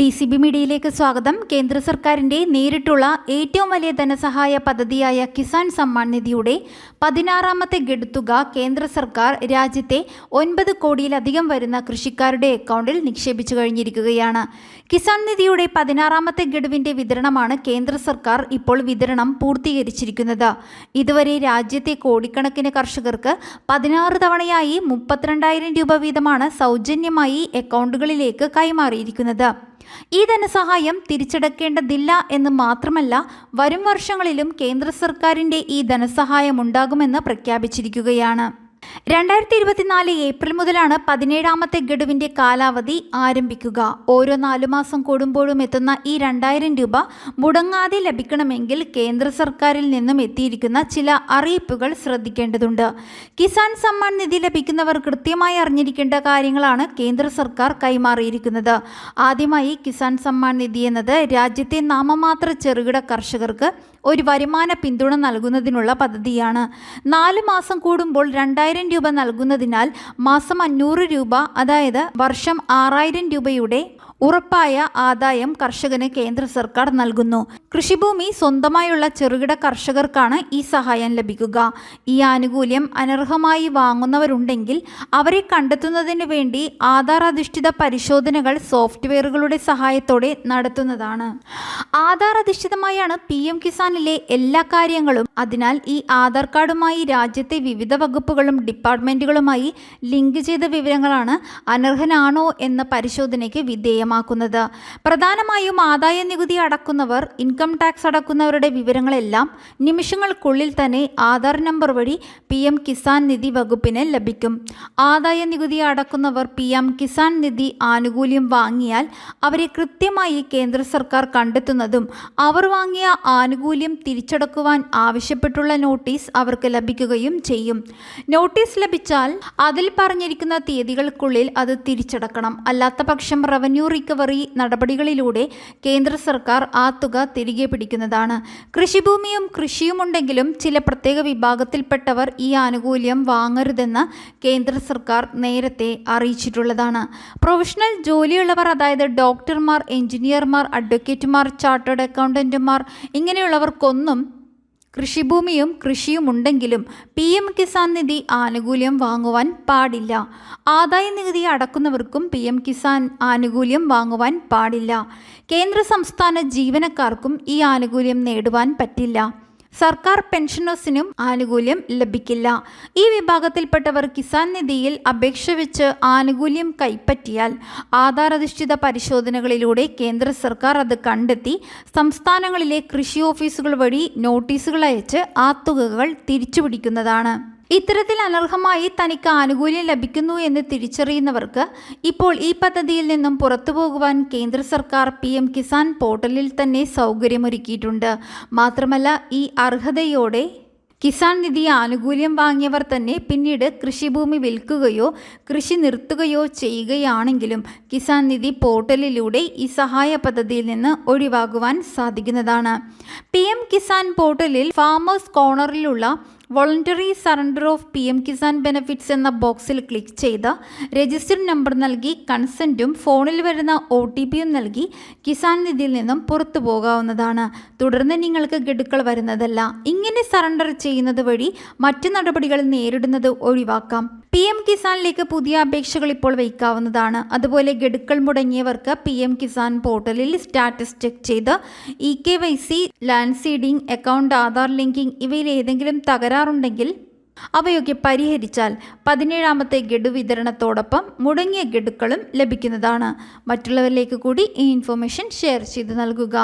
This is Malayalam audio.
DCB മീഡിയയിലേക്ക് സ്വാഗതം. കേന്ദ്ര സർക്കാരിൻ്റെ നേരിട്ടുള്ള ഏറ്റവും വലിയ ധനസഹായ പദ്ധതിയായ കിസാൻ സമ്മാൻ നിധിയുടെ 16ാമത്തെ ഗഡുത്തുക കേന്ദ്ര സർക്കാർ രാജ്യത്തെ 9 കോടിയിലധികം വരുന്ന കൃഷിക്കാരുടെ അക്കൗണ്ടിൽ നിക്ഷേപിച്ചു കഴിഞ്ഞിരിക്കുകയാണ്. കിസാൻ നിധിയുടെ 16ാമത്തെ ഗഡുവിൻ്റെ വിതരണമാണ് കേന്ദ്ര സർക്കാർ ഇപ്പോൾ വിതരണം പൂർത്തീകരിച്ചിരിക്കുന്നത്. ഇതുവരെ രാജ്യത്തെ കോടിക്കണക്കിന് കർഷകർക്ക് 16 തവണയായി 32,000 രൂപ വീതമാണ് സൗജന്യമായി അക്കൗണ്ടുകളിലേക്ക് കൈമാറിയിരിക്കുന്നത്. ഈ ധനസഹായം തിരിച്ചടക്കേണ്ടതില്ല എന്ന് മാത്രമല്ല, വരും വർഷങ്ങളിലും കേന്ദ്ര സർക്കാരിൻ്റെ ഈ ധനസഹായം ഉണ്ടാകുമെന്ന് പ്രഖ്യാപിച്ചിരിക്കുകയാണ്. 2024 ഏപ്രിൽ മുതലാണ് 17ാമത്തെ ഗഡുവിൻ്റെ കാലാവധി ആരംഭിക്കുക. ഓരോ 4 മാസം കൂടുമ്പോഴും എത്തുന്ന ഈ 2,000 രൂപ മുടങ്ങാതെ ലഭിക്കണമെങ്കിൽ കേന്ദ്ര സർക്കാരിൽ നിന്നും എത്തിയിരിക്കുന്ന ചില അറിയിപ്പുകൾ ശ്രദ്ധിക്കേണ്ടതുണ്ട്. കിസാൻ സമ്മാൻ നിധി ലഭിക്കുന്നവർ കൃത്യമായി അറിഞ്ഞിരിക്കേണ്ട കാര്യങ്ങളാണ് കേന്ദ്ര സർക്കാർ കൈമാറിയിരിക്കുന്നത്. ആദ്യമായി കിസാൻ സമ്മാൻ നിധി എന്നത് രാജ്യത്തെ നാമമാത്ര ചെറുകിട കർഷകർക്ക് ഒരു വരുമാന പിന്തുണ നൽകുന്നതിനുള്ള പദ്ധതിയാണ്. 4 മാസം കൂടുമ്പോൾ 2,000 രൂപ നൽകുന്നതിനാൽ മാസം 500 രൂപ, അതായത് വർഷം 6,000 രൂപയുടെ ഉറപ്പായ ആദായം കർഷകന് കേന്ദ്ര സർക്കാർ നൽകുന്നു. കൃഷിഭൂമി സ്വന്തമായുള്ള ചെറുകിട കർഷകർക്കാണ് ഈ സഹായം ലഭിക്കുക. ഈ ആനുകൂല്യം അനർഹമായി വാങ്ങുന്നവരുണ്ടെങ്കിൽ അവരെ കണ്ടെത്തുന്നതിന് വേണ്ടി ആധാർ അധിഷ്ഠിത പരിശോധനകൾ സോഫ്റ്റ്വെയറുകളുടെ സഹായത്തോടെ നടത്തുന്നതാണ്. ആധാർ അധിഷ്ഠിതമായാണ് PM കിസാനിലെ എല്ലാ കാര്യങ്ങളും. അതിനാൽ ഈ ആധാർ കാർഡുമായി രാജ്യത്തെ വിവിധ വകുപ്പുകളും ഡിപ്പാർട്ട്മെൻറ്റുകളുമായി ലിങ്ക് ചെയ്ത വിവരങ്ങളാണ് അനർഹനാണോ എന്ന പരിശോധനയ്ക്ക് വിധേയമാക്കുന്നത്. പ്രധാനമായും ആദായ നികുതി അടക്കുന്നവർ, ഇൻകം ടാക്സ് അടക്കുന്നവരുടെ വിവരങ്ങളെല്ലാം നിമിഷങ്ങൾക്കുള്ളിൽ തന്നെ ആധാർ നമ്പർ വഴി PM കിസാൻ നിധി വകുപ്പിന് ലഭിക്കും. ആദായ നികുതി അടക്കുന്നവർ PM കിസാൻ നിധി ആനുകൂല്യം വാങ്ങിയാൽ അവരെ കൃത്യമായി കേന്ദ്ര സർക്കാർ കണ്ടെത്തുന്നതും അവർ വാങ്ങിയ ആനുകൂല്യം തിരിച്ചടക്കുവാൻ ആവശ്യപ്പെട്ടുള്ള നോട്ടീസ് അവർക്ക് ലഭിക്കുകയും ചെയ്യും. നോട്ടീസ് ലഭിച്ചാൽ അതിൽ പറഞ്ഞിരിക്കുന്ന തീയതികൾക്കുള്ളിൽ അത് തിരിച്ചടക്കണം. അല്ലാത്ത പക്ഷം റവന്യൂ റിക്കവറി നടപടികളിലൂടെ കേന്ദ്ര സർക്കാർ ആ തുക തിരികെ പിടിക്കുന്നതാണ്. കൃഷിഭൂമിയും കൃഷിയുമുണ്ടെങ്കിലും ചില പ്രത്യേക വിഭാഗത്തിൽപ്പെട്ടവർ ഈ ആനുകൂല്യം വാങ്ങരുതെന്ന് കേന്ദ്ര സർക്കാർ നേരത്തെ അറിയിച്ചിട്ടുള്ളതാണ്. പ്രൊഫഷണൽ ജോലിയുള്ളവർ, അതായത് ഡോക്ടർമാർ, എഞ്ചിനീയർമാർ, അഡ്വക്കേറ്റുമാർ, ചാർട്ടേഡ് അക്കൗണ്ടന്റുമാർ ഇങ്ങനെയുള്ളവർക്കൊന്നും കൃഷിഭൂമിയും കൃഷിയുമുണ്ടെങ്കിലും PM കിസാൻ നിധി ആനുകൂല്യം വാങ്ങുവാൻ പാടില്ല. ആദായ നികുതി അടക്കുന്നവർക്കും PM കിസാൻ ആനുകൂല്യം വാങ്ങുവാൻ പാടില്ല. കേന്ദ്ര സംസ്ഥാന ജീവനക്കാർക്കും ഈ ആനുകൂല്യം നേടുവാൻ പറ്റില്ല. സർക്കാർ പെൻഷനേഴ്സിനും ആനുകൂല്യം ലഭിക്കില്ല. ഈ വിഭാഗത്തിൽപ്പെട്ടവർ കിസാൻ നിധിയിൽ അപേക്ഷ വെച്ച് ആനുകൂല്യം കൈപ്പറ്റിയാൽ ആധാർ അധിഷ്ഠിത പരിശോധനകളിലൂടെ കേന്ദ്ര സർക്കാർ അത് കണ്ടെത്തി സംസ്ഥാനങ്ങളിലെ കൃഷി ഓഫീസുകൾ വഴി നോട്ടീസുകൾ അയച്ച് ആ തുകകൾ തിരിച്ചുപിടിക്കുന്നതാണ്. ഇത്തരത്തിൽ അനർഹമായി തനിക്ക് ആനുകൂല്യം ലഭിക്കുന്നു എന്ന് തിരിച്ചറിയുന്നവർക്ക് ഇപ്പോൾ ഈ പദ്ധതിയിൽ നിന്നും പുറത്തു പോകുവാൻ കേന്ദ്ര സർക്കാർ PM കിസാൻ പോർട്ടലിൽ തന്നെ സൗകര്യമൊരുക്കിയിട്ടുണ്ട്. മാത്രമല്ല, ഈ അർഹതയോടെ കിസാൻ നിധി ആനുകൂല്യം വാങ്ങിയവർ തന്നെ പിന്നീട് കൃഷിഭൂമി വിൽക്കുകയോ കൃഷി നിർത്തുകയോ ചെയ്യുകയാണെങ്കിലും കിസാൻ നിധി പോർട്ടലിലൂടെ ഈ സഹായ പദ്ധതിയിൽ നിന്ന് ഒഴിവാകുവാൻ സാധിക്കുന്നതാണ്. PM കിസാൻ പോർട്ടലിൽ ഫാമേഴ്സ് കോർണറിലുള്ള voluntary surrender of PM Kisan benefits എന്ന ബോക്സിൽ ക്ലിക്ക് ചെയ്ത് രജിസ്റ്റർ നമ്പർ നൽകി കൺസെൻറ്റും ഫോണിൽ വരുന്ന OTPയും നൽകി കിസാൻ നിധിയിൽ നിന്നും പുറത്തു പോകാവുന്നതാണ്. തുടർന്ന് നിങ്ങൾക്ക് ഗഡുക്കൾ വരുന്നതല്ല. ഇങ്ങനെ സറണ്ടർ ചെയ്യുന്നത് വഴി മറ്റ് നടപടികൾ നേരിടുന്നത് ഒഴിവാക്കാം. PM കിസാനിലേക്ക് പുതിയ അപേക്ഷകൾ ഇപ്പോൾ വയ്ക്കാവുന്നതാണ്. അതുപോലെ ഗഡുക്കൾ മുടങ്ങിയവർക്ക് PM കിസാൻ പോർട്ടലിൽ സ്റ്റാറ്റസ് ചെക്ക് ചെയ്ത് EKYC, land seeding, account Aadhaar linking ഇവയിൽ ഏതെങ്കിലും തകരാറുണ്ടെങ്കിൽ അവയൊക്കെ പരിഹരിച്ചാൽ 17ാമത്തെ ഗഡു വിതരണത്തോടൊപ്പം മുടങ്ങിയ ഗഡുക്കളും ലഭിക്കുന്നതാണ്. മറ്റുള്ളവരിലേക്ക് കൂടി ഈ ഇൻഫർമേഷൻ ഷെയർ ചെയ്ത് നൽകുക.